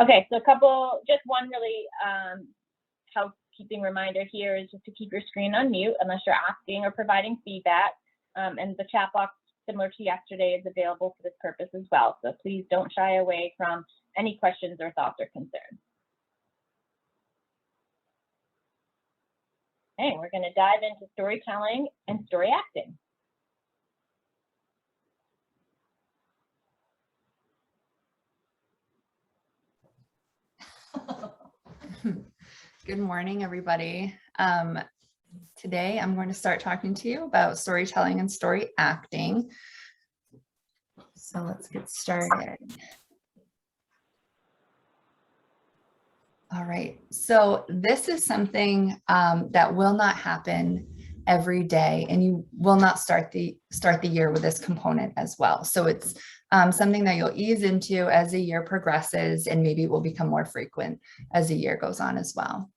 Okay, so just one really housekeeping reminder here is just to keep your screen on mute unless you're asking or providing feedback. And the chat box, similar to yesterday, is available for this purpose as well. So please don't shy away from any questions or thoughts or concerns. Okay, we're going to dive into storytelling and story acting. Good morning, everybody. Today I'm going to start talking to you about storytelling and story acting. So let's get started. All right, so this is something that will not happen every day, and you will not start the year with this component as well. So it's something that you'll ease into as the year progresses, and maybe it will become more frequent as the year goes on as well.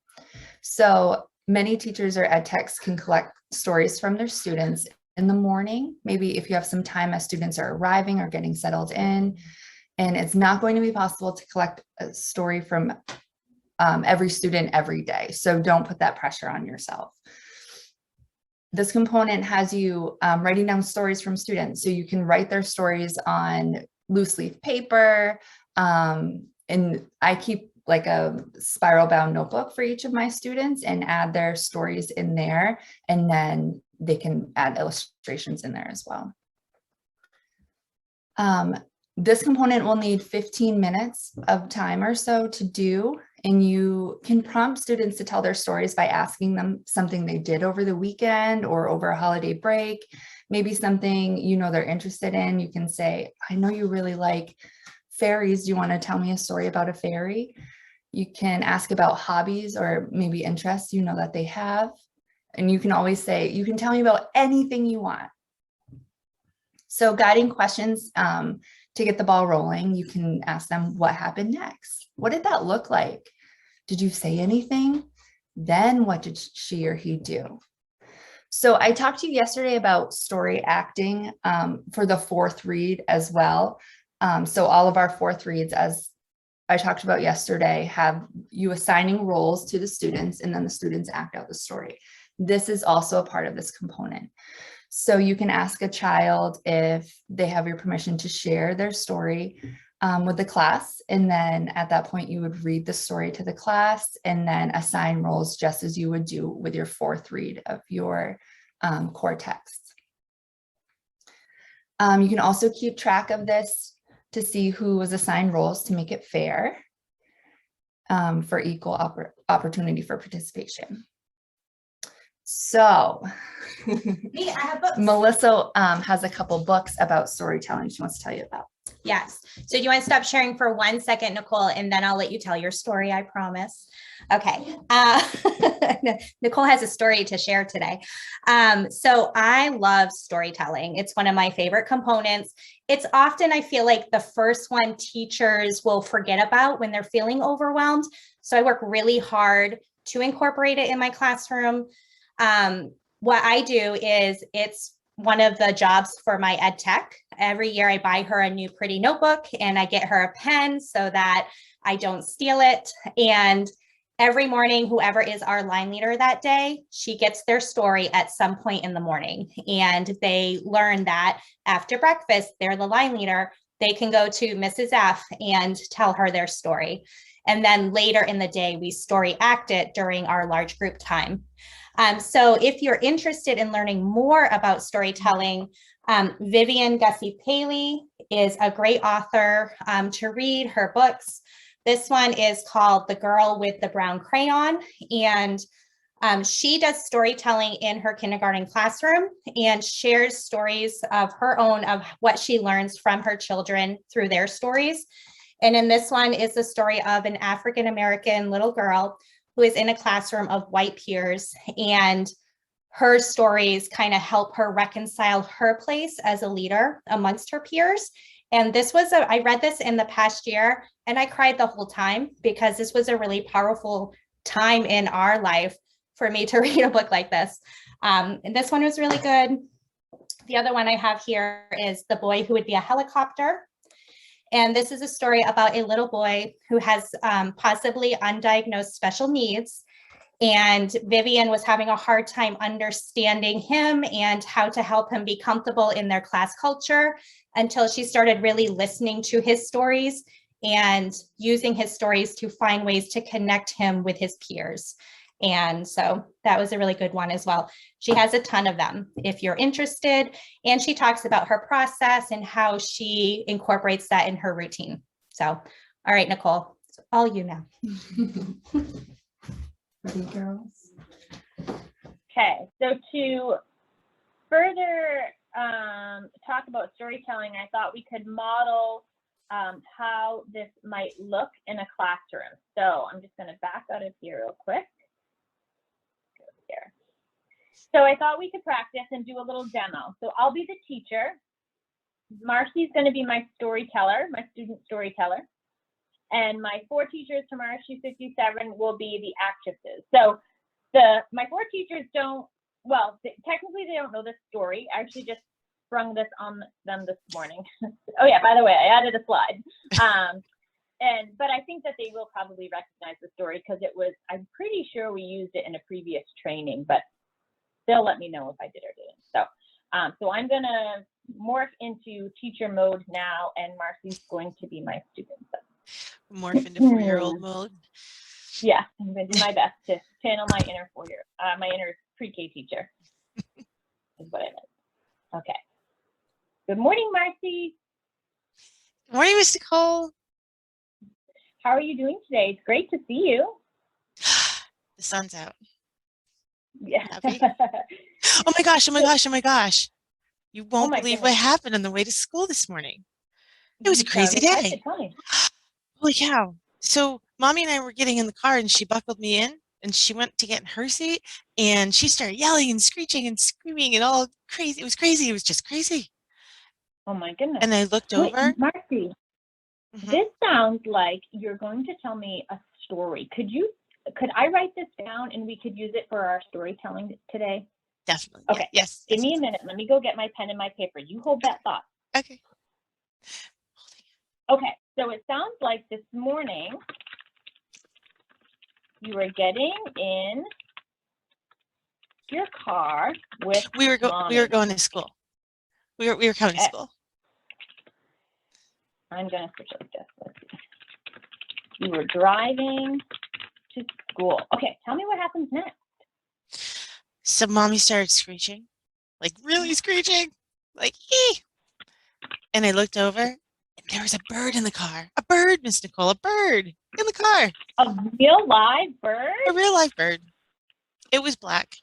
So many teachers or ed techs can collect stories from their students in the morning, maybe if you have some time as students are arriving or getting settled in, and it's not going to be possible to collect a story from every student every day. So don't put that pressure on yourself. This component has you writing down stories from students. So you can write their stories on loose leaf paper. And I keep like a spiral bound notebook for each of my students and add their stories in there. And then they can add illustrations in there as well. This component will need 15 minutes of time or so to do, and you can prompt students to tell their stories by asking them something they did over the weekend or over a holiday break, maybe something you know they're interested in. You can say, I know you really like fairies. Do you want to tell me a story about a fairy? You can ask about hobbies or maybe interests you know that they have. And you can always say, you can tell me about anything you want. So guiding questions to get the ball rolling, you can ask them, what happened next? What did that look like? Did you say anything? Then what did she or he do? So I talked to you yesterday about story acting for the fourth read as well. So all of our fourth reads, as I talked about yesterday, have you assigning roles to the students, and then the students act out the story. This is also a part of this component. So you can ask a child if they have your permission to share their story with the class. And then at that point, you would read the story to the class and then assign roles just as you would do with your fourth read of your core text. You can also keep track of this to see who was assigned roles to make it fair for equal opportunity for participation. So Me, I have books. Melissa has a couple books about storytelling she wants to tell you about. Yes. So do you want to stop sharing for 1 second, Nicole, and then I'll let you tell your story, I promise. Okay. Nicole has a story to share today. So I love storytelling. It's one of my favorite components. It's often, I feel like, the first one teachers will forget about when they're feeling overwhelmed. So I work really hard to incorporate it in my classroom. What I do is it's one of the jobs for my ed tech. Every year I buy her a new pretty notebook and I get her a pen so that I don't steal it. And every morning, whoever is our line leader that day, she gets their story at some point in the morning. And they learn that after breakfast, they're the line leader. They can go to Mrs. F and tell her their story. And then later in the day, we story act it during our large group time. So if you're interested in learning more about storytelling, Vivian Gussie Paley is a great author to read her books. This one is called The Girl with the Brown Crayon, and she does storytelling in her kindergarten classroom and shares stories of her own of what she learns from her children through their stories. And in this one is the story of an African-American little girl who is in a classroom of white peers, and her stories kind of help her reconcile her place as a leader amongst her peers. And this was I read this in the past year and I cried the whole time because this was a really powerful time in our life for me to read a book like this. And this one was really good. The other one I have here is The Boy Who Would Be a Helicopter. And this is a story about a little boy who has possibly undiagnosed special needs. And Vivian was having a hard time understanding him and how to help him be comfortable in their class culture until she started really listening to his stories and using his stories to find ways to connect him with his peers. And so that was a really good one as well. She has a ton of them if you're interested. And she talks about her process and how she incorporates that in her routine. So, all right, Nicole, it's all you now. Ready, girls? Okay, so to further talk about storytelling, I thought we could model how this might look in a classroom. So I'm just going to back out of here real quick. Go here. So I thought we could practice and do a little demo. So I'll be the teacher. Marcy's going to be my storyteller, my student storyteller. And my 4 teachers from RSU 57 will be the actresses. So my 4 teachers technically they don't know this story. I actually just sprung this on them this morning. Oh yeah, by the way, I added a slide. But I think that they will probably recognize the story because I'm pretty sure we used it in a previous training, but they'll let me know if I did or didn't. So I'm gonna morph into teacher mode now, and Marcy's going to be my student. Morph into 4-year-old mode. Yeah, I'm gonna do my best to channel my inner my inner pre-K teacher. Is what I meant. Okay. Good morning, Marcy. Good morning, Miss Nicole. How are you doing today? It's great to see you. The sun's out. Yeah. Oh my gosh, oh my gosh, oh my gosh. You won't believe what goodness. happened on the way to school this morning. It was a crazy day. Holy cow. So Mommy and I were getting in the car and she buckled me in and she went to get in her seat and she started yelling and screeching and screaming and all crazy. It was crazy. It was just crazy. Oh my goodness. And I looked Wait, over. Marcy, this sounds like you're going to tell me a story. Could I write this down and we could use it for our storytelling today? Definitely. Okay. Yeah. Yes. Give me a minute. Let me go get my pen and my paper. You hold that thought. Okay. Okay. So it sounds like this morning you were getting in your car with we were going to school. We were coming to school. I'm gonna switch like this. Let's see. You were driving to school. Okay, tell me what happens next. So Mommy started screeching, like really screeching, like ee. And I looked over and there was a bird in the car. A bird, Miss Nicole, a bird in the car. A real live bird? A real live bird. It was black.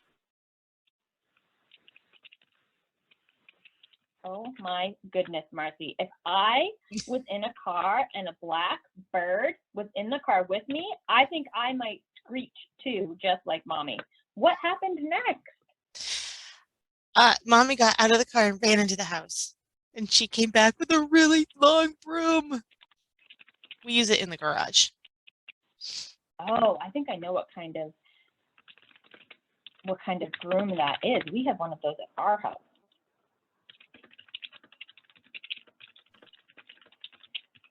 Oh my goodness, Marcy. If I was in a car and a black bird was in the car with me, I think I might screech too, just like Mommy. What happened next? Mommy got out of the car and ran into the house. And she came back with a really long broom. We use it in the garage. Oh, I think I know what kind of broom that is. We have one of those at our house.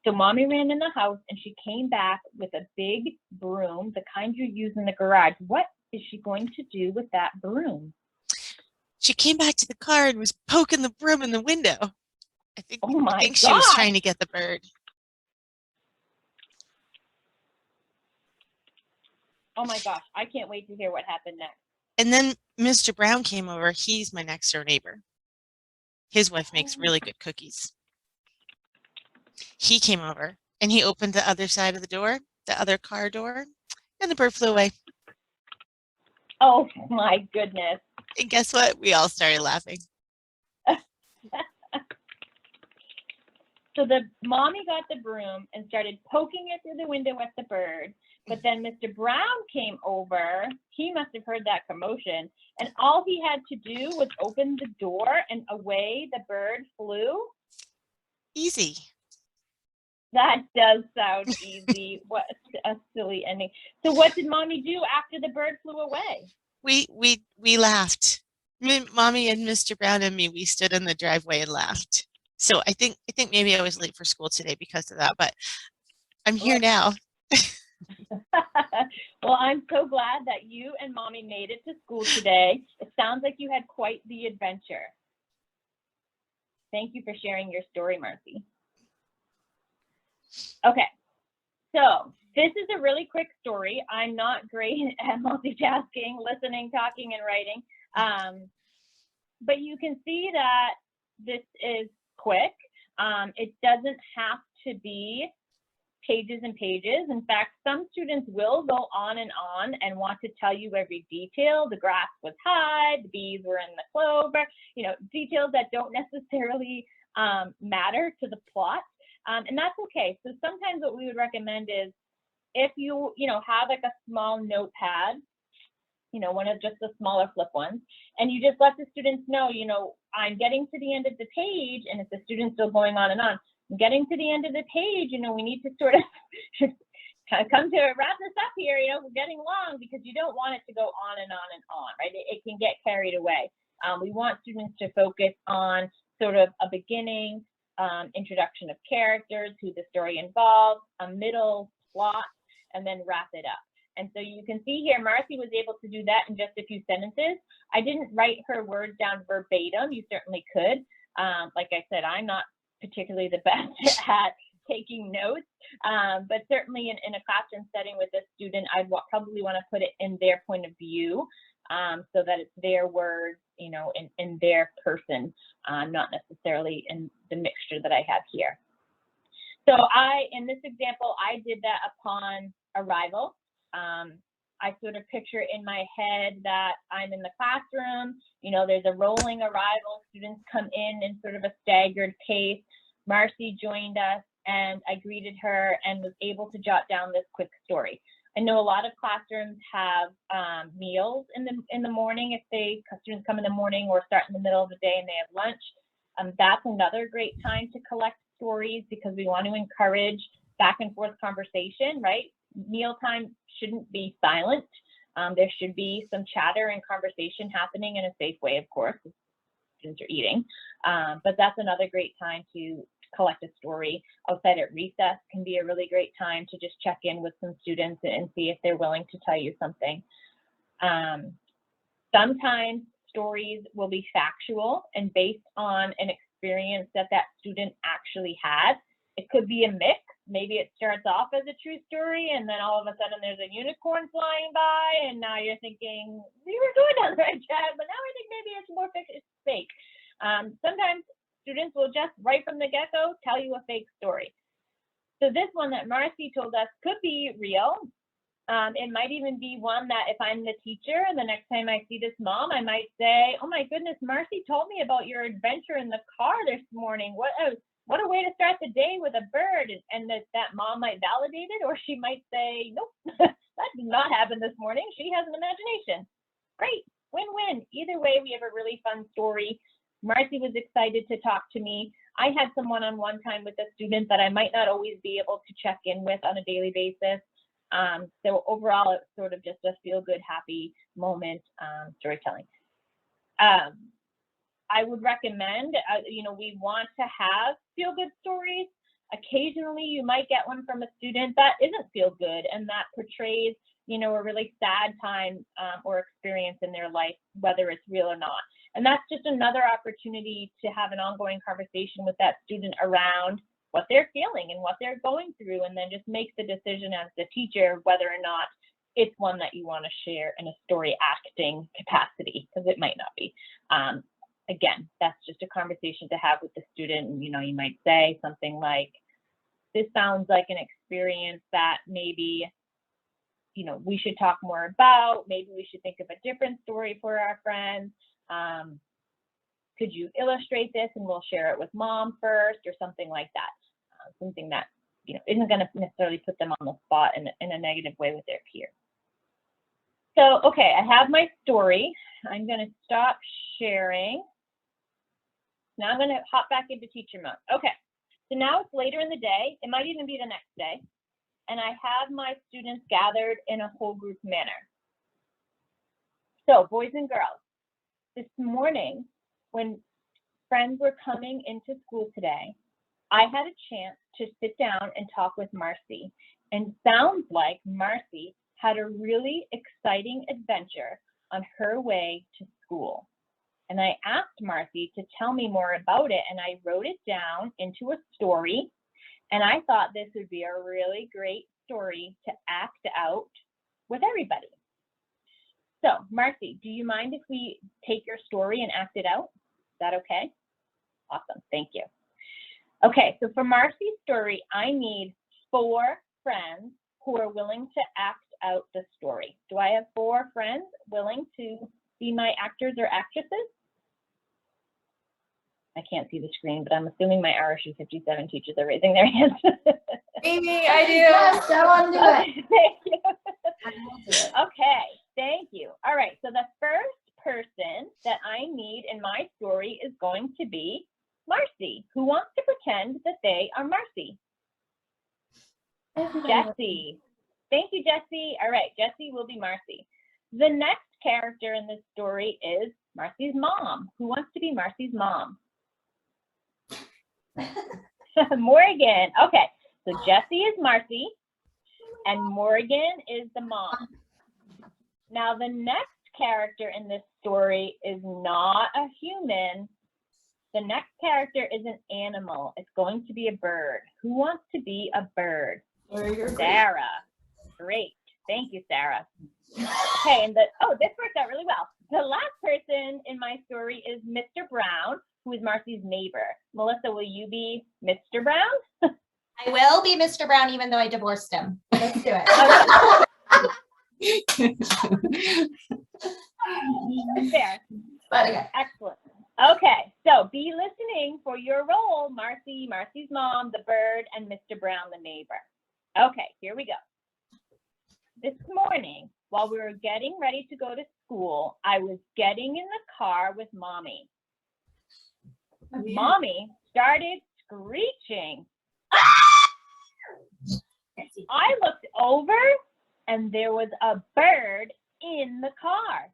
So Mommy ran in the house and she came back with a big broom, the kind you use in the garage. What is she going to do with that broom? She came back to the car and was poking the broom in the window. I think she was trying to get the bird. Oh my gosh, I can't wait to hear what happened next. And then Mr. Brown came over. He's my next door neighbor. His wife makes really good cookies. He came over and he opened the other side of the door, the other car door, and the bird flew away. Oh my goodness. And guess what? We all started laughing. So the Mommy got the broom and started poking it through the window at the bird. But then Mr. Brown came over. He must have heard that commotion. And all he had to do was open the door and away the bird flew. Easy. That does sound easy. What a silly ending. So what did Mommy do after the bird flew away? We laughed. Mommy and Mr. Brown and me, we stood in the driveway and laughed. So I think maybe I was late for school today because of that, but I'm here Sure. now. Well, I'm so glad that you and Mommy made it to school today. It sounds like you had quite the adventure. Thank you for sharing your story, Marcy. Okay, so this is a really quick story. I'm not great at multitasking, listening, talking, and writing. But you can see that this is quick. It doesn't have to be pages and pages. In fact, some students will go on and want to tell you every detail. The grass was high, the bees were in the clover, details that don't necessarily matter to the plot. And that's okay. So sometimes what we would recommend is if you have like a small notepad, one of just the smaller flip ones, and you just let the students know, I'm getting to the end of the page, and if the student's still going on and on, getting to the end of the page, we need to sort of kind of come to wrap this up here, we're getting long because you don't want it to go on and on and on, right? It can get carried away. We want students to focus on sort of a beginning, introduction of characters, who the story involves, a middle plot, and then wrap it up. And so you can see here, Marcy was able to do that in just a few sentences. I didn't write her words down verbatim. You certainly could. Like I said, I'm not particularly the best at taking notes, but certainly in a classroom setting with a student, I'd probably want to put it in their point of view, so that it's their words, in their person, not necessarily in the mixture that I have here. So in this example, I did that upon arrival. I sort of picture in my head that I'm in the classroom, there's a rolling arrival, students come in sort of a staggered pace. Marcy joined us and I greeted her and was able to jot down this quick story. I know a lot of classrooms have meals in the morning if students come in the morning or start in the middle of the day and they have lunch. That's another great time to collect stories because we want to encourage back and forth conversation, right? Mealtime shouldn't be silent. There should be some chatter and conversation happening in a safe way, of course, if students are eating. But that's another great time to collect a story. Outside at recess can be a really great time to just check in with some students and see if they're willing to tell you something. Sometimes stories will be factual and based on an experience that student actually had. It could be a mix. Maybe it starts off as a true story and then all of a sudden there's a unicorn flying by and now you're thinking, we were going down the right track, but now I think maybe it's more fake. Sometimes students will just right from the get-go tell you a fake story. So this one that Marcy told us could be real. It might even be one that if I'm the teacher and the next time I see this mom, I might say, oh my goodness, Marcy told me about your adventure in the car this morning. What a way to start the day with a bird. And that mom might validate it, or she might say, nope, that did not happen this morning. She has an imagination. Great, win-win. Either way, we have a really fun story. Marcy was excited to talk to me. I had some one-on-one time with a student that I might not always be able to check in with on a daily basis. So overall, it's sort of just a feel-good, happy moment, storytelling. I would recommend, we want to have feel-good stories. Occasionally, you might get one from a student that isn't feel-good and that portrays, a really sad time or experience in their life, whether it's real or not. And that's just another opportunity to have an ongoing conversation with that student around what they're feeling and what they're going through, and then just make the decision as the teacher whether or not it's one that you want to share in a story acting capacity, because it might not be. Again, that's just a conversation to have with the student. And, you might say something like, this sounds like an experience that maybe, we should talk more about. Maybe we should think of a different story for our friends. Could you illustrate this and we'll share it with mom first, or something like that. Something that, isn't going to necessarily put them on the spot in a negative way with their peers. So, okay, I have my story. I'm going to stop sharing. Now I'm going to hop back into teacher mode. Okay, so now it's later in the day. It might even be the next day. And I have my students gathered in a whole group manner. So boys and girls, this morning, friends were coming into school today, I had a chance to sit down and talk with Marcy, and sounds like Marcy had a really exciting adventure on her way to school. And I asked Marcy to tell me more about it, and I wrote it down into a story. And I thought this would be a really great story to act out with everybody. So, Marcy, do you mind if we take your story and act it out? Is that okay? Awesome, thank you. Okay, so for Marcy's story, I need 4 friends who are willing to act out the story. Do I have 4 friends willing to be my actors or actresses? I can't see the screen, but I'm assuming my RSU 57 teachers are raising their hands. Amy, I do. Yes, I want to do it. Thank you. Okay, thank you. All right, so the first person that I need in my story is going to be Marcy. Who wants to pretend that they are Marcy? Jessie. Thank you, Jessie. All right, Jessie will be Marcy. The next character in this story is Marcy's mom. Who wants to be Marcy's mom? Morgan. Okay, so Jessie is Marcy, and Morgan is the mom. Now, the next character in this story is not a human. The next character is an animal. It's going to be a bird. Who wants to be a bird? Sarah. Great. Thank you, Sarah. Okay, and this worked out really well. The last person in my story is Mr. Brown, who is Marcy's neighbor. Melissa, will you be Mr. Brown? I will be Mr. Brown, even though I divorced him. Let's do it. Fair. Okay. Excellent. Okay, so be listening for your role, Marcy, Marcy's mom, the bird, and Mr. Brown, the neighbor. Okay, here we go. This morning, while we were getting ready to go to school, I was getting in the car with Mommy. Mommy started screeching. I looked over, and there was a bird in the car.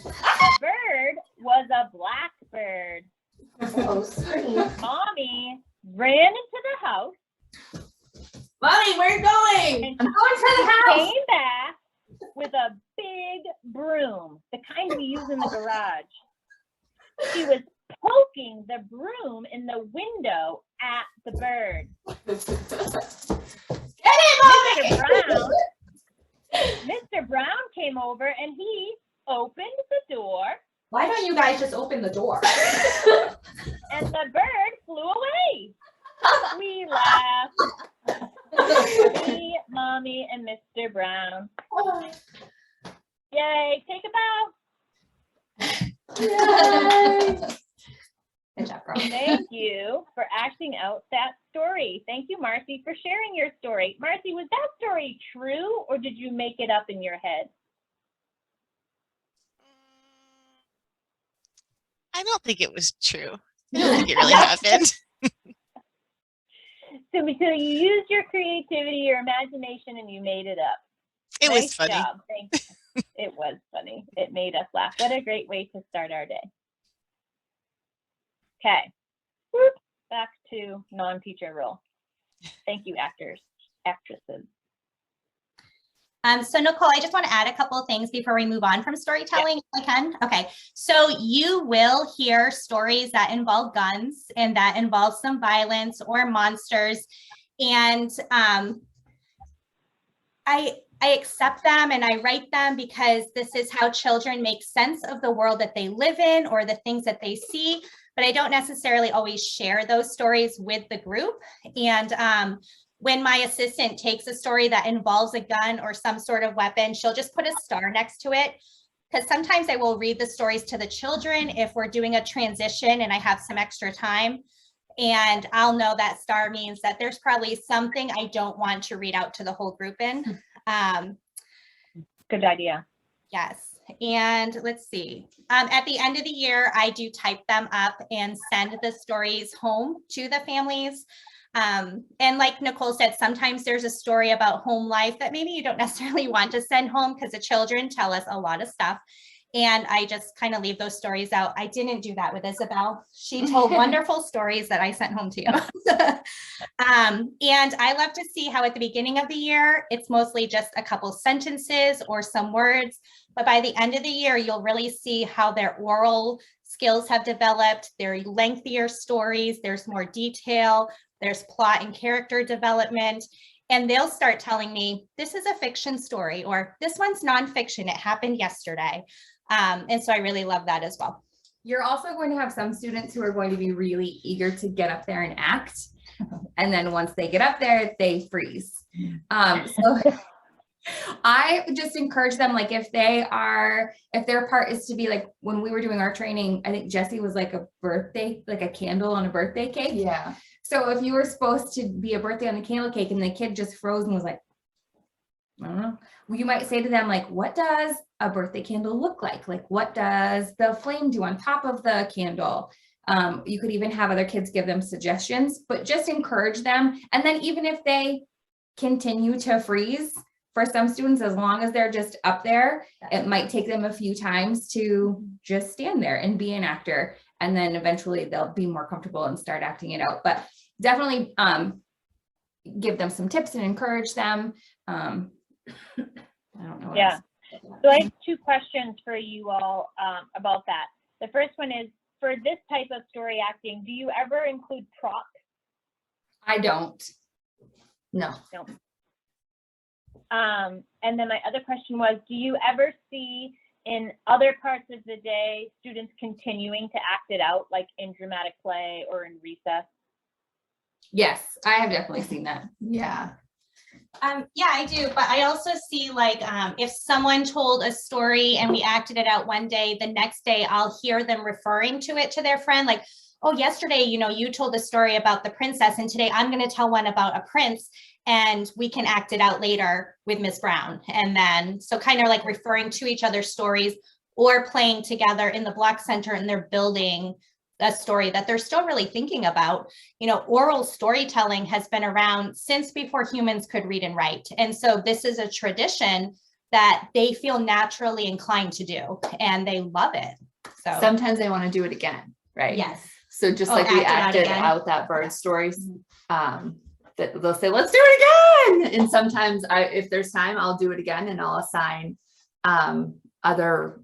The bird was a blackbird. Mommy ran into the house. Mommy, where are you going? And I'm going to the house. Came back with a big broom, the kind we use in the garage. She was poking the broom in the window at the bird. Get it, Mommy! Mr. Brown came over and he opened the door. Why don't you guys just open the door? And the bird flew away. We laughed. Me, Mommy, and Mr. Brown. Yay, take a bow. Yay. Good job, girl. Thank you for acting out that story. Thank you, Marcy, for sharing your story. Marcy, was that story true or did you make it up in your head? I don't think it was true. I don't think it really happened. So you used your creativity, your imagination, and you made it up. It Nice was funny. job. Thank you. It was funny. It made us laugh. What a great way to start our day. Okay. Whoop. Back to non-teacher role. Thank you, actors, actresses. So Nicole, I just want to add a couple of things before we move on from storytelling, if I can. Okay, so you will hear stories that involve guns and that involve some violence or monsters. And I accept them and I write them because this is how children make sense of the world that they live in or the things that they see, but I don't necessarily always share those stories with the group. And when my assistant takes a story that involves a gun or some sort of weapon, she'll just put a star next to it. Because sometimes I will read the stories to the children if we're doing a transition and I have some extra time. And I'll know that star means that there's probably something I don't want to read out to the whole group in. Good idea. Yes. And let's see. At the end of the year, I do type them up and send the stories home to the families. And like Nicole said, sometimes there's a story about home life that maybe you don't necessarily want to send home because the children tell us a lot of stuff. and I just kind of leave those stories out. I didn't do that with Isabel. She told wonderful stories that I sent home to you. And I love to see how at the beginning of the year, it's mostly just a couple sentences or some words, but by the end of the year, you'll really see how their oral skills have developed. They're lengthier stories, there's more detail, there's plot and character development. And they'll start telling me, this is a fiction story, or this one's nonfiction, it happened yesterday. And so I really love that as well. You're also going to have some students who are going to be really eager to get up there and act. And then once they get up there, they freeze. So I just encourage them, like if their part is to be like, when we were doing our training, I think Jessie was like a birthday, like a candle on a birthday cake. Yeah. So if you were supposed to be a birthday on the candle cake and the kid just froze and was like, I don't know, well, you might say to them, like, what does a birthday candle look like? Like, what does the flame do on top of the candle? You could even have other kids give them suggestions, but just encourage them. And then even if they continue to freeze, for some students, as long as they're just up there, it might take them a few times to just stand there and be an actor. And then eventually they'll be more comfortable and start acting it out. But definitely give them some tips and encourage them. I don't know. What else. So I have two questions for you all about that. The first one is, for this type of story acting, do you ever include props? I don't. No. No. And then my other question was, do you ever see in other parts of the day students continuing to act it out, like in dramatic play or in recess? Yes, I have definitely seen that. Yeah. Yeah, I do. But I also see like if someone told a story and we acted it out one day, the next day I'll hear them referring to it to their friend, like, oh, yesterday, you told a story about the princess, and today I'm going to tell one about a prince, and we can act it out later with Miss Brown. And then, so kind of like referring to each other's stories or playing together in the block center, and they're building a story that they're still really thinking about. Oral storytelling has been around since before humans could read and write. And so this is a tradition that they feel naturally inclined to do, and they love it. So Sometimes they want to do it again, right? yes. So just Oh, like we act it out acted again. out that bird stories, that they'll say, let's do it again. And sometimes if there's time, I'll do it again, and I'll assign other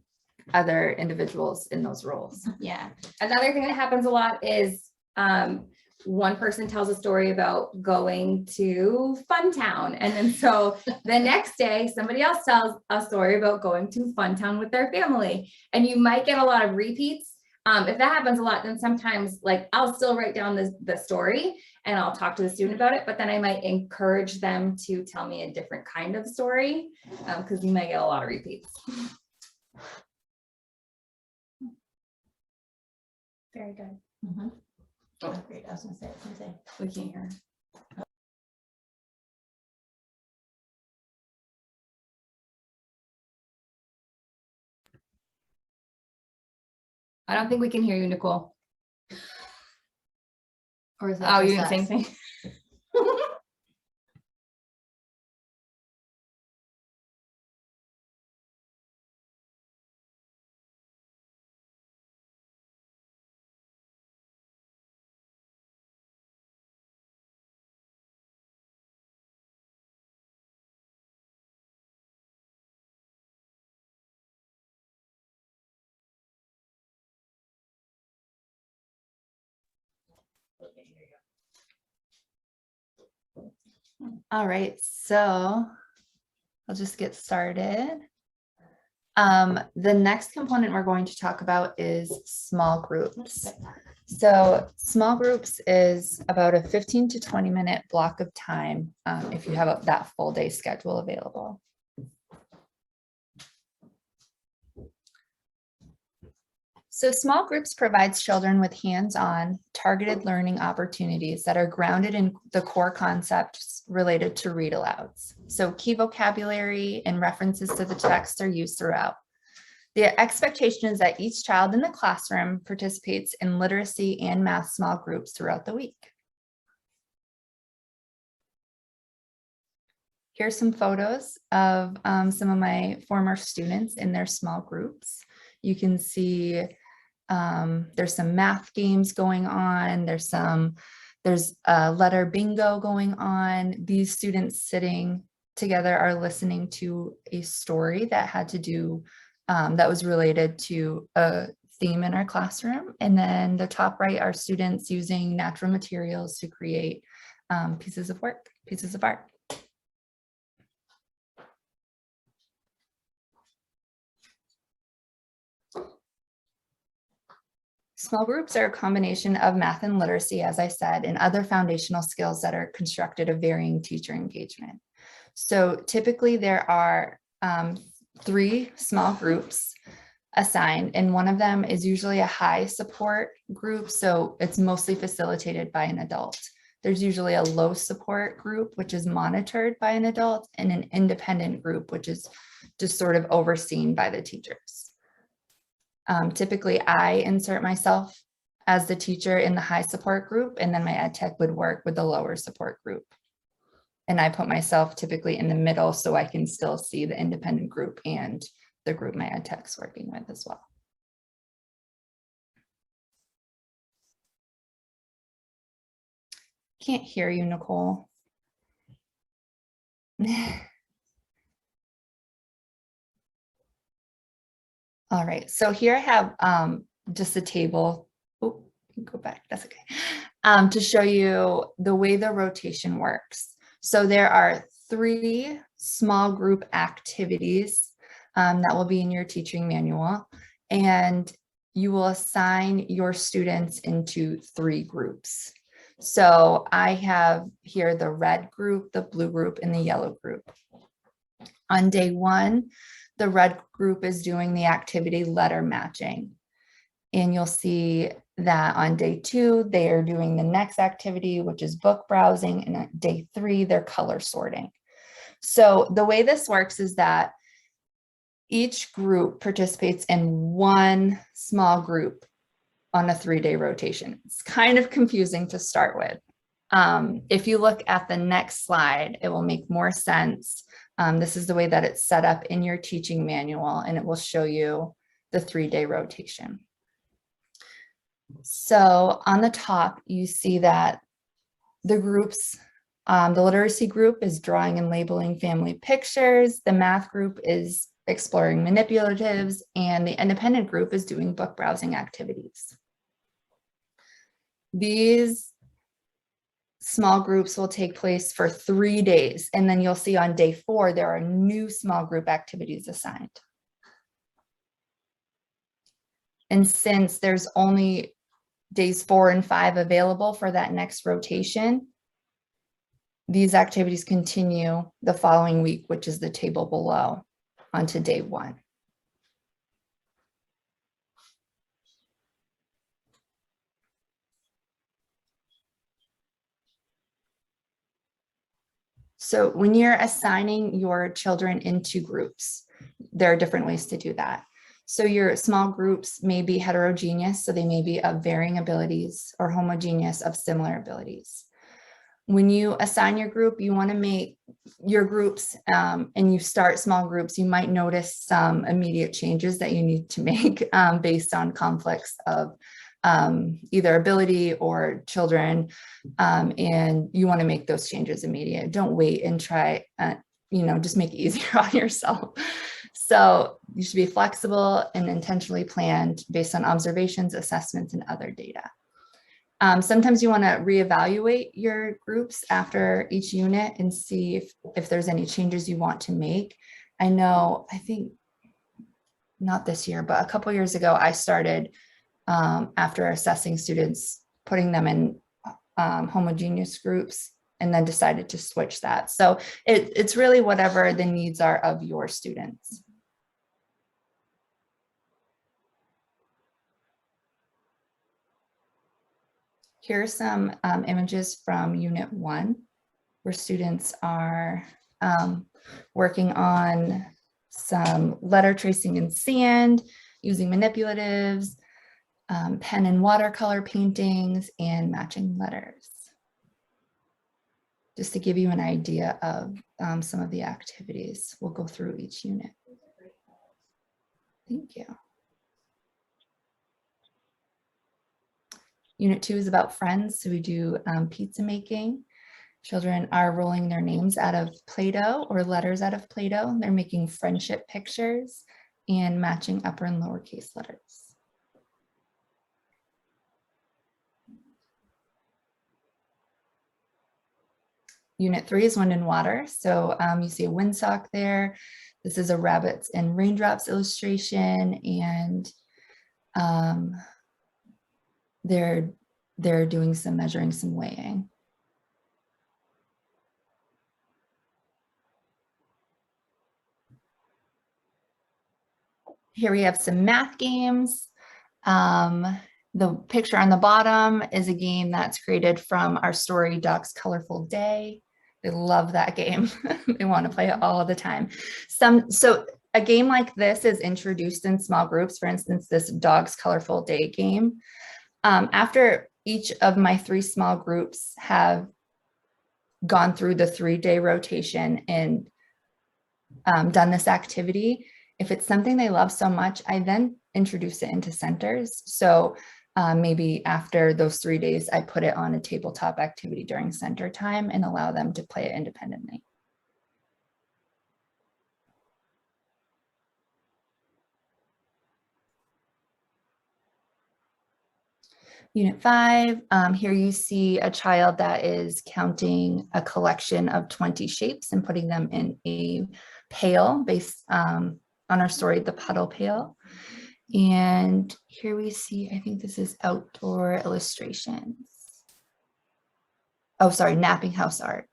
individuals in those roles. Yeah. Another thing that happens a lot is one person tells a story about going to Funtown. And then so the next day, somebody else tells a story about going to Funtown with their family. And you might get a lot of repeats. If that happens a lot, then sometimes like I'll still write down the story and I'll talk to the student about it, but then I might encourage them to tell me a different kind of story because you might get a lot of repeats. Very good. Mm-hmm. Oh, Great. I was going to say something. we can't hear. I don't think we can hear you, Nicole. Or is that Oh, you just didn't say us? anything. All right, so I'll just get started. The next component we're going to talk about is small groups. So small groups is about a 15 to 20 minute block of time if you have that full day schedule available. So small groups provides children with hands-on targeted learning opportunities that are grounded in the core concepts related to read alouds. So key vocabulary and references to the text are used throughout. The expectation is that each child in the classroom participates in literacy and math small groups throughout the week. Here's some photos of some of my former students in their small groups. You can see there's some math games going on. There's a letter bingo going on. These students sitting together are listening to a story that had to do, that was related to a theme in our classroom. And then the top right are students using natural materials to create pieces of work, pieces of art. Small groups are a combination of math and literacy, as I said, and other foundational skills that are constructed of varying teacher engagement. So typically there are 3 small groups assigned, and one of them is usually a high support group. So it's mostly facilitated by an adult. There's usually a low support group, which is monitored by an adult, and an independent group, which is just sort of overseen by the teachers. Typically, I insert myself as the teacher in the high support group, and then my ed tech would work with the lower support group. And I put myself typically in the middle so I can still see the independent group and the group my ed tech's working with as well. Can't hear you, Nicole. All right, so here I have just a table. Oh, go back, that's okay. To show you the way the rotation works. So there are 3 small group activities that will be in your teaching manual, and you will assign your students into 3 groups. So I have here the red group, the blue group, and the yellow group. On day 1, the red group is doing the activity letter matching. And you'll see that on day 2, they are doing the next activity, which is book browsing. And on day 3, they're color sorting. So the way this works is that each group participates in 1 small group on a 3-day rotation. It's kind of confusing to start with. If you look at the next slide, it will make more sense. This is the way that it's set up in your teaching manual, and it will show you the 3-day rotation. So on the top, you see that the groups, the literacy group is drawing and labeling family pictures, the math group is exploring manipulatives, and the independent group is doing book browsing activities. These small groups will take place for 3 days, and then you'll see on day 4 there are new small group activities assigned. And since there's only days 4 and 5 available for that next rotation, these activities continue the following week, which is the table below, onto day 1. So when you're assigning your children into groups, there are different ways to do that. So your small groups may be heterogeneous, so they may be of varying abilities, or homogeneous of similar abilities. When you assign your group, you want to make your groups and you start small groups, you might notice some immediate changes that you need to make based on conflicts of either ability or children, and you want to make those changes immediate. Don't wait and try, just make it easier on yourself. So you should be flexible and intentionally planned based on observations, assessments, and other data. Sometimes you want to reevaluate your groups after each unit and see if there's any changes you want to make. I think not this year, but a couple years ago, I started after assessing students, putting them in homogeneous groups, and then decided to switch that. So it's really whatever the needs are of your students. Here are some images from Unit 1, where students are working on some letter tracing in sand, using manipulatives, pen and watercolor paintings, and matching letters. Just to give you an idea of some of the activities. We'll go through each unit. Thank you. Unit 2 is about friends. So we do pizza making. Children are rolling their names out of Play-Doh or letters out of Play-Doh. They're making friendship pictures and matching upper and lowercase letters. Unit 3 is wind and water. So you see a windsock there. This is a rabbits and raindrops illustration, and they're doing some measuring, some weighing. Here we have some math games. The picture on the bottom is a game that's created from our story, Doc's Colorful Day. They love that game. They want to play it all the time. So a game like this is introduced in small groups. For instance, this Dog's Colorful Day game. After each of my 3 small groups have gone through the 3-day rotation and done this activity, if it's something they love so much, I then introduce it into centers. So maybe after those 3 days, I put it on a tabletop activity during center time and allow them to play it independently. Unit 5, here you see a child that is counting a collection of 20 shapes and putting them in a pail based on our story, The Puddle Pail. And here we see, I think this is outdoor illustrations. Oh, sorry, napping house art.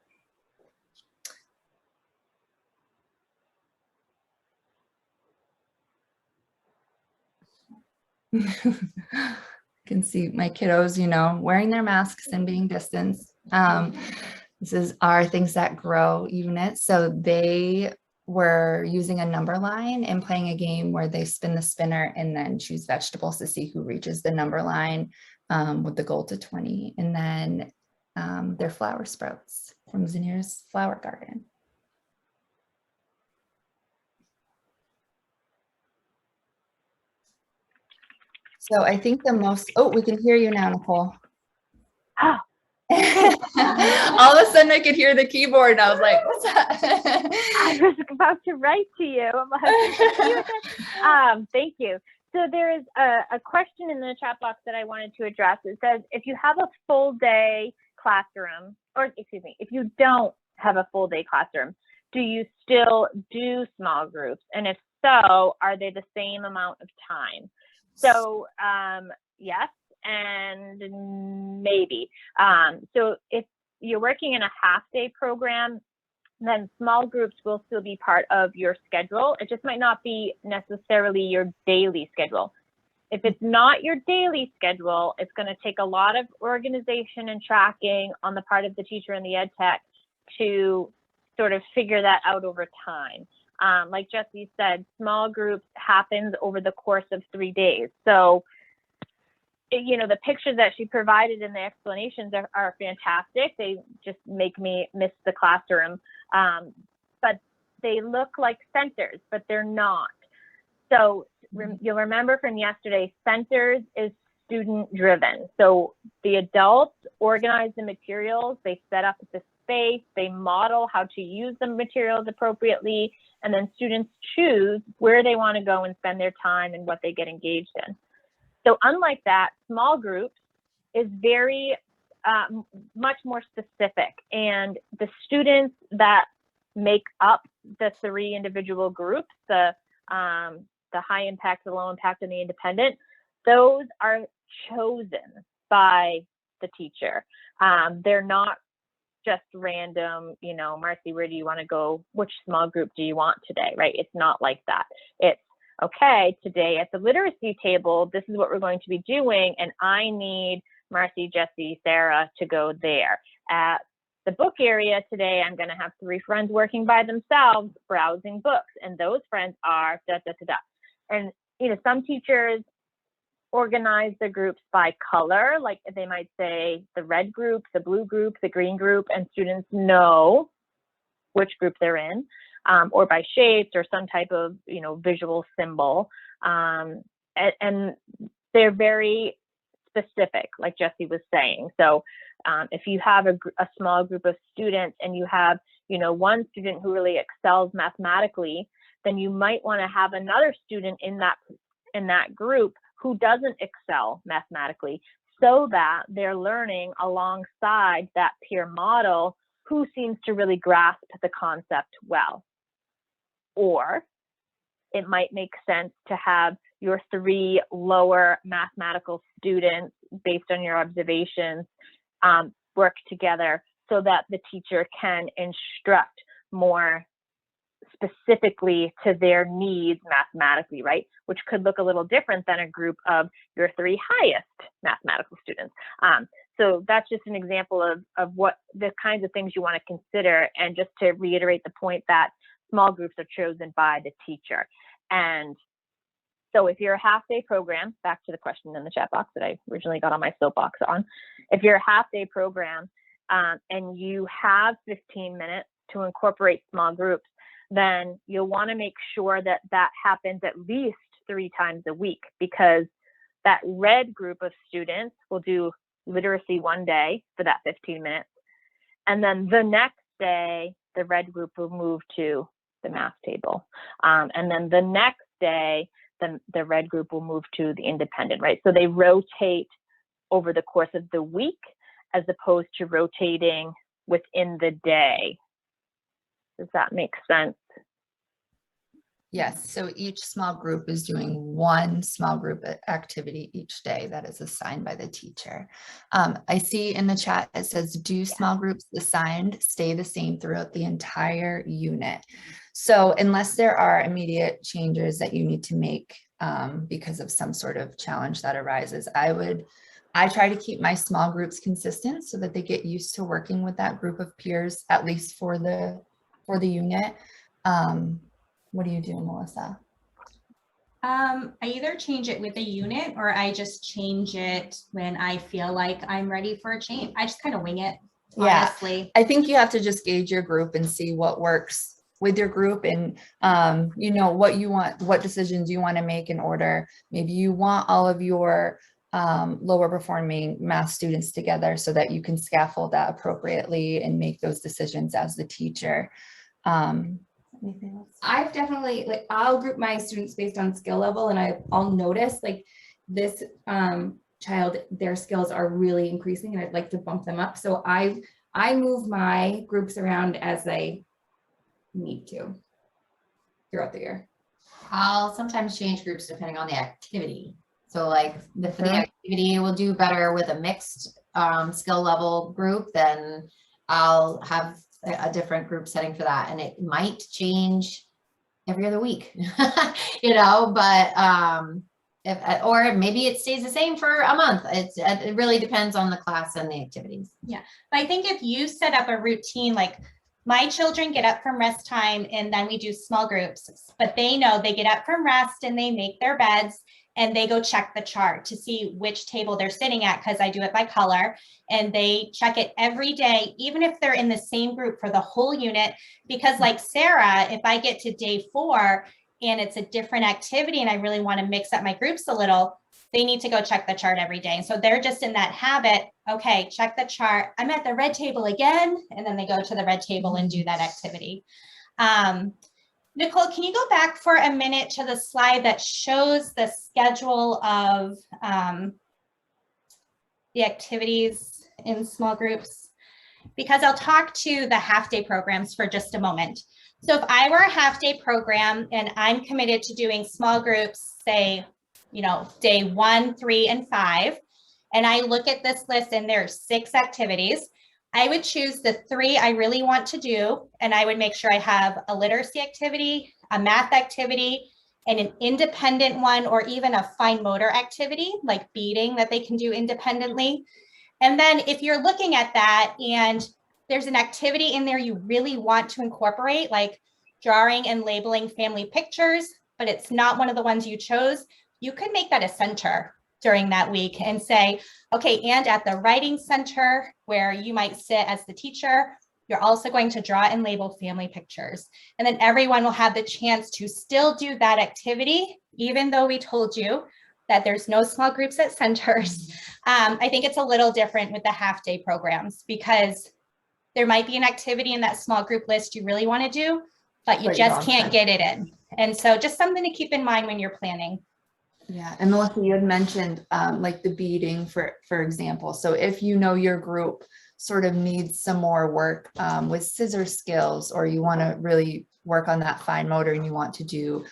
You can see my kiddos, you know, wearing their masks and being distanced. This is our Things That Grow unit. So they were using a number line and playing a game where they spin the spinner and then choose vegetables to see who reaches the number line with the goal to 20. And then their flower sprouts from Zinnia's flower garden. So I think the most, oh, we can hear you now, Nicole. Oh. All of a sudden I could hear the keyboard and I was like, what's that? I was about to write to you. Thank you. So there is a question in the chat box that I wanted to address. It says, if you have a full day classroom, or excuse me, if you don't have a full day classroom, do you still do small groups? And if so, are they the same amount of time? So yes, and maybe. So if you're working in a half-day program, then small groups will still be part of your schedule. It just might not be necessarily your daily schedule. If it's not your daily schedule, it's going to take a lot of organization and tracking on the part of the teacher and the ed tech to sort of figure that out over time. Like Jessie said, small groups happens over the course of 3 days. So, you know, the pictures that she provided in the explanations are fantastic. They just make me miss the classroom. But they look like centers, but they're not. So you'll remember from yesterday, centers is student driven. So the adults organize the materials, they set up the space, they model how to use the materials appropriately, and then students choose where they want to go and spend their time and what they get engaged in. So unlike that, small groups is very much more specific, and the students that make up the 3 individual groups, the high impact, the low impact, and the independent, those are chosen by the teacher. They're not just random, you know, Marcy, where do you want to go? Which small group do you want today, right? It's not like that. It's, okay, today at the literacy table, this is what we're going to be doing, and I need Marcy, Jessie, Sarah to go there. At the book area today, I'm going to have 3 friends working by themselves, browsing books, and those friends are da, da, da, da. And, you know, some teachers organize the groups by color, like they might say the red group, the blue group, the green group, and students know which group they're in, or by shapes or some type of, you know, visual symbol. And they're very specific, like Jesse was saying. So if you have a small group of students and you have, you know, one student who really excels mathematically, then you might want to have another student in that group who doesn't excel mathematically, so that they're learning alongside that peer model who seems to really grasp the concept well. Or it might make sense to have your 3 lower mathematical students, based on your observations, work together so that the teacher can instruct more specifically to their needs mathematically, right? Which could look a little different than a group of your 3 highest mathematical students. So that's just an example of what the kinds of things you want to consider. And just to reiterate the point that small groups are chosen by the teacher. And so if you're a half-day program, back to the question in the chat box that I originally got on my soapbox on, if you're a half-day program and you have 15 minutes to incorporate small groups, then you'll want to make sure that that happens at least 3 times a week, because that red group of students will do literacy one day for that 15 minutes. And then the next day, the red group will move to the math table. And then the next day, the red group will move to the independent, right? So they rotate over the course of the week as opposed to rotating within the day. Does that make sense? Yes, so each small group is doing one small group activity each day that is assigned by the teacher. I see in the chat, it says, do small groups assigned stay the same throughout the entire unit? So unless there are immediate changes that you need to make because of some sort of challenge that arises, I try to keep my small groups consistent so that they get used to working with that group of peers, at least for the unit. What do you do, Melissa? I either change it with a unit or I just change it when I feel like I'm ready for a change. I just kind of wing it, honestly. I think you have to just gauge your group and see what works with your group, and you know what you want, what decisions you want to make in order. Maybe you want all of your lower performing math students together so that you can scaffold that appropriately and make those decisions as the teacher. Anything else? I've definitely, like, I'll group my students based on skill level, and I'll notice like this child, their skills are really increasing and I'd like to bump them up. So I move my groups around as I need to throughout the year. I'll sometimes change groups depending on the activity. So like for the activity, we'll do better with a mixed skill level group, then I'll have a different group setting for that. And it might change every other week, you know, but or maybe it stays the same for a month. It really depends on the class and the activities. Yeah, but I think if you set up a routine, like my children get up from rest time and then we do small groups, but they know they get up from rest and they make their beds and they go check the chart to see which table they're sitting at, because I do it by color, and they check it every day, even if they're in the same group for the whole unit. Because like Sarah, if I get to day 4 and it's a different activity and I really want to mix up my groups a little, they need to go check the chart every day. And so they're just in that habit. Okay, check the chart. I'm at the red table again. And then they go to the red table and do that activity. Nicole, can you go back for a minute to the slide that shows the schedule of the activities in small groups? Because I'll talk to the half-day programs for just a moment. So if I were a half-day program and I'm committed to doing small groups, say, you know, day 1, 3, and 5, and I look at this list and there are 6 activities, I would choose the 3 I really want to do, and I would make sure I have a literacy activity, a math activity, and an independent one, or even a fine motor activity like beading that they can do independently. And then if you're looking at that and there's an activity in there you really want to incorporate, like drawing and labeling family pictures, but it's not one of the ones you chose, you could make that a center during that week and say, okay, and at the writing center where you might sit as the teacher, you're also going to draw and label family pictures. And then everyone will have the chance to still do that activity, even though we told you that there's no small groups at centers. I think it's a little different with the half-day programs because there might be an activity in that small group list you really want to do, but you just can't get it in. And so just something to keep in mind when you're planning. Yeah, and Melissa, you had mentioned like the beading, for example. So if you know your group sort of needs some more work with scissor skills, or you want to really work on that fine motor and you want to do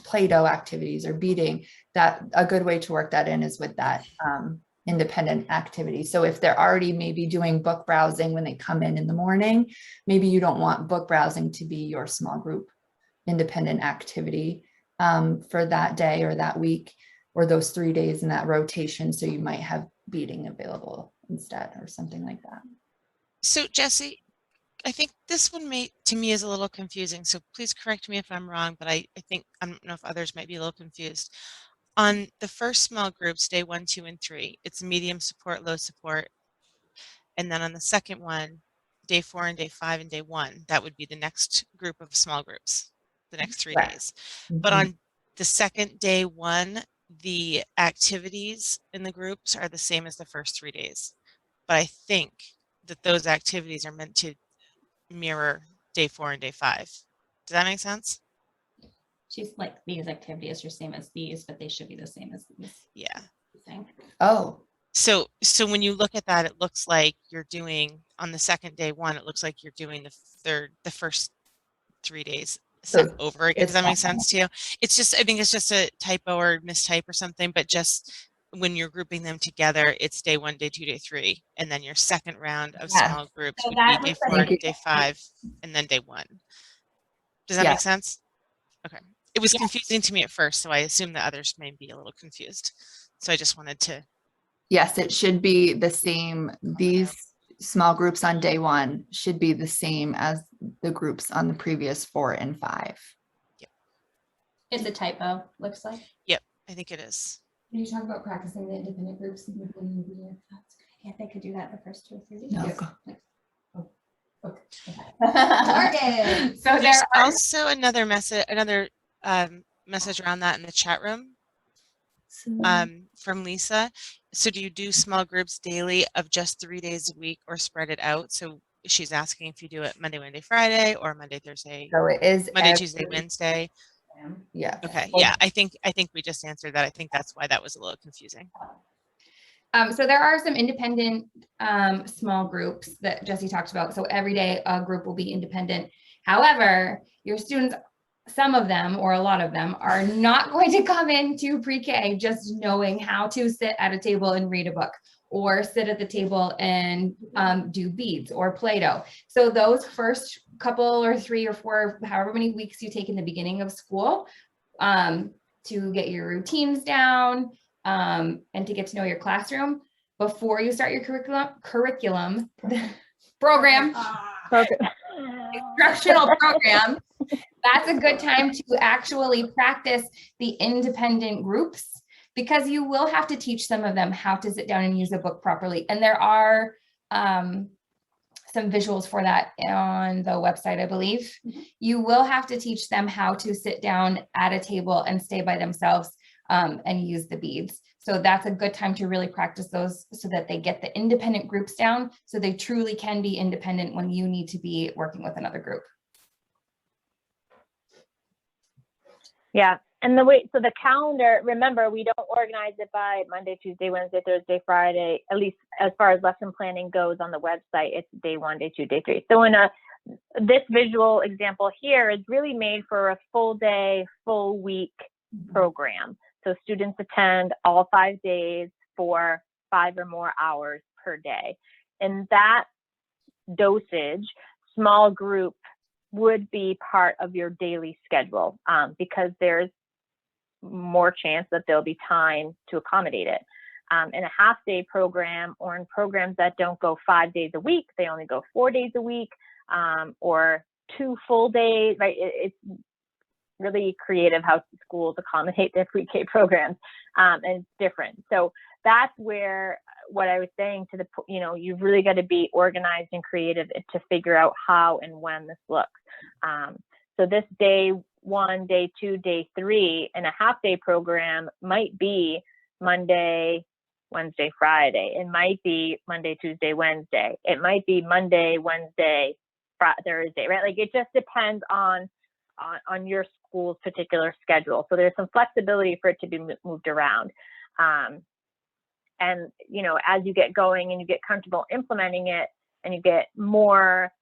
Play-Doh activities or beading, that a good way to work that in is with that independent activity. So if they're already maybe doing book browsing when they come in the morning, maybe you don't want book browsing to be your small group independent activity for that day or that week or those 3 days in that rotation. So you might have beading available instead or something like that. So Jesse, I think this one to me is a little confusing. So please correct me if I'm wrong, but I think, I don't know if others might be a little confused. On the first small groups, day 1, 2, and 3, it's medium support, low support. And then on the second one, day 4 and day 5 and day 1, that would be the next group of small groups, the next 3 days. But on the second day 1, the activities in the groups are the same as the first 3 days. But I think that those activities are meant to mirror day 4 and day 5. Does that make sense? She's like, these activities are same as these, but they should be the same as these. Yeah. Oh. So when you look at that, it looks like you're doing on the second day 1, it looks like you're doing the first 3 days over again. Does that make sense to you? It's just, I think it's just a typo or mistype or something, but just when you're grouping them together, it's day 1, day 2, day 3, and then your second round of small groups would be day 4, day 5, and then day 1. Does that make sense? Okay. It was confusing to me at first, so I assume that others may be a little confused. So I just wanted to. Yes, it should be the same. These small groups on day 1 should be the same as the groups on the previous 4 and 5. Yep. It's a typo, looks like. Yep, I think it is. Can you talk about practicing the independent groups? Yeah, they could do that the first 2 or 3 days. No, Target. So There's also another message around that in the chat room from Lisa. So do you do small groups daily of just 3 days a week or spread it out? So she's asking if you do it Monday, Wednesday, Friday, or Monday, Thursday, so it is Monday, Tuesday, Wednesday. Yeah. Okay. Yeah, I think we just answered that. I think that's why that was a little confusing. So there are some independent small groups that Jesse talked about. So every day a group will be independent. However, your students, some of them or a lot of them, are not going to come into pre-K just knowing how to sit at a table and read a book or sit at the table and do beads or Play-Doh. So those first couple or 3 or 4, however many weeks you take in the beginning of school to get your routines down, and to get to know your classroom before you start your curriculum program, instructional program, that's a good time to actually practice the independent groups, because you will have to teach some of them how to sit down and use a book properly. And there are some visuals for that on the website, I believe. You will have to teach them how to sit down at a table and stay by themselves and use the beads. So that's a good time to really practice those so that they get the independent groups down, so they truly can be independent when you need to be working with another group. Yeah, and so the calendar, remember, we don't organize it by Monday, Tuesday, Wednesday, Thursday, Friday, at least as far as lesson planning goes on the website, it's day 1, day 2, day 3. So this visual example here is really made for a full day, full week program. So students attend all 5 days for 5 or more hours per day. And that dosage, small group, would be part of your daily schedule because there's more chance that there'll be time to accommodate it. In a half-day program, or in programs that don't go 5 days a week, they only go 4 days a week, or 2 full days, right? It's really creative how schools accommodate their pre-K programs, and it's different. So that's where what I was saying to you've really got to be organized and creative to figure out how and when this looks. So this day 1, day 2, day 3, and a half-day program might be Monday, Wednesday, Friday. It might be Monday, Tuesday, Wednesday. It might be Monday, Wednesday, Thursday, right? Like it just depends on your school's particular schedule. So there's some flexibility for it to be moved around. And, you know, as you get going and you get comfortable implementing it and you get more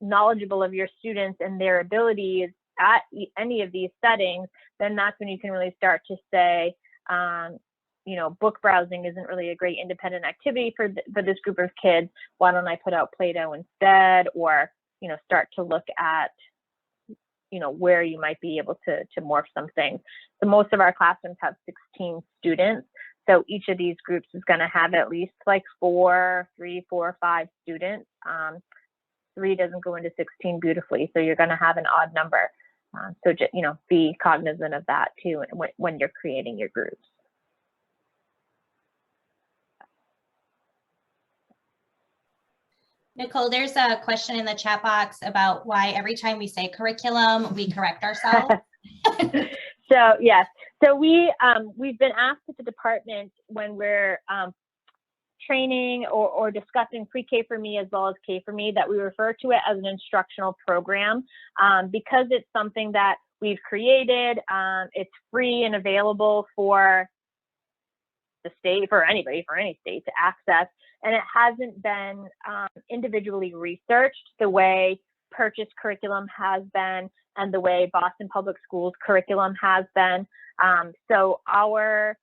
knowledgeable of your students and their abilities at any of these settings, then that's when you can really start to say, you know, book browsing isn't really a great independent activity for this group of kids. Why don't I put out Play-Doh instead? Or, you know, start to look at, you know, where you might be able to morph some things. So most of our classrooms have 16 students. So each of these groups is going to have at least like 3, 4, 5 students. 3 doesn't go into 16 beautifully. So you're going to have an odd number. So just, you know, be cognizant of that too when you're creating your groups. Nicole, there's a question in the chat box about why every time we say curriculum, we correct ourselves. So yes, so we've been asked at the department when we're training or discussing pre-K for me as well as K for me that we refer to it as an instructional program because it's something that we've created. It's free and available for the state, for anybody, for any state to access. And it hasn't been individually researched the way Purchase curriculum has been and the way Boston Public Schools curriculum has been. So our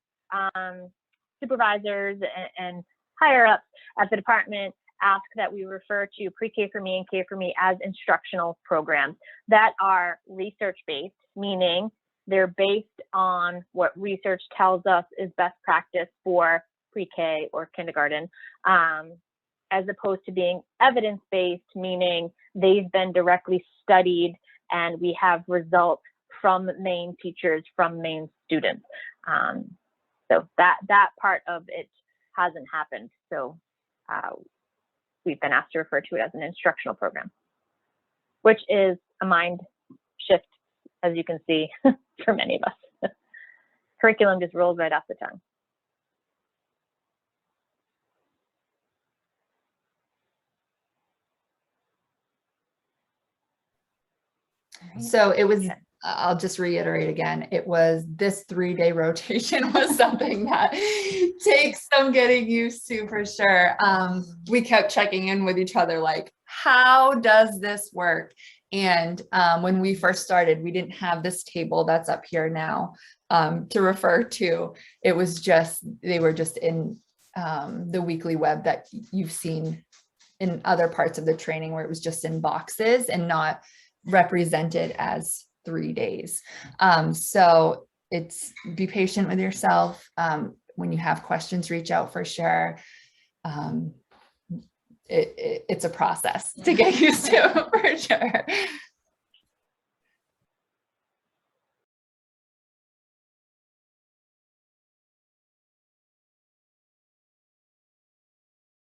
supervisors and higher ups at the department ask that we refer to pre-K for me and K for me as instructional programs that are research-based, meaning they're based on what research tells us is best practice for pre-K or kindergarten, as opposed to being evidence-based, meaning they've been directly studied and we have results from Maine teachers, from Maine students. So that part of it hasn't happened. So we've been asked to refer to it as an instructional program, which is a mind shift, as you can see, for many of us. Curriculum just rolls right off the tongue. So it was, I'll just reiterate again, it was this 3-day rotation was something that takes some getting used to for sure. We kept checking in with each other like, how does this work? And when we first started, we didn't have this table that's up here now to refer to. It was just, they were just in the weekly web that you've seen in other parts of the training where it was just in boxes and not represented as 3 days. So it's be patient with yourself. When you have questions, reach out for sure. It's a process to get used to for sure.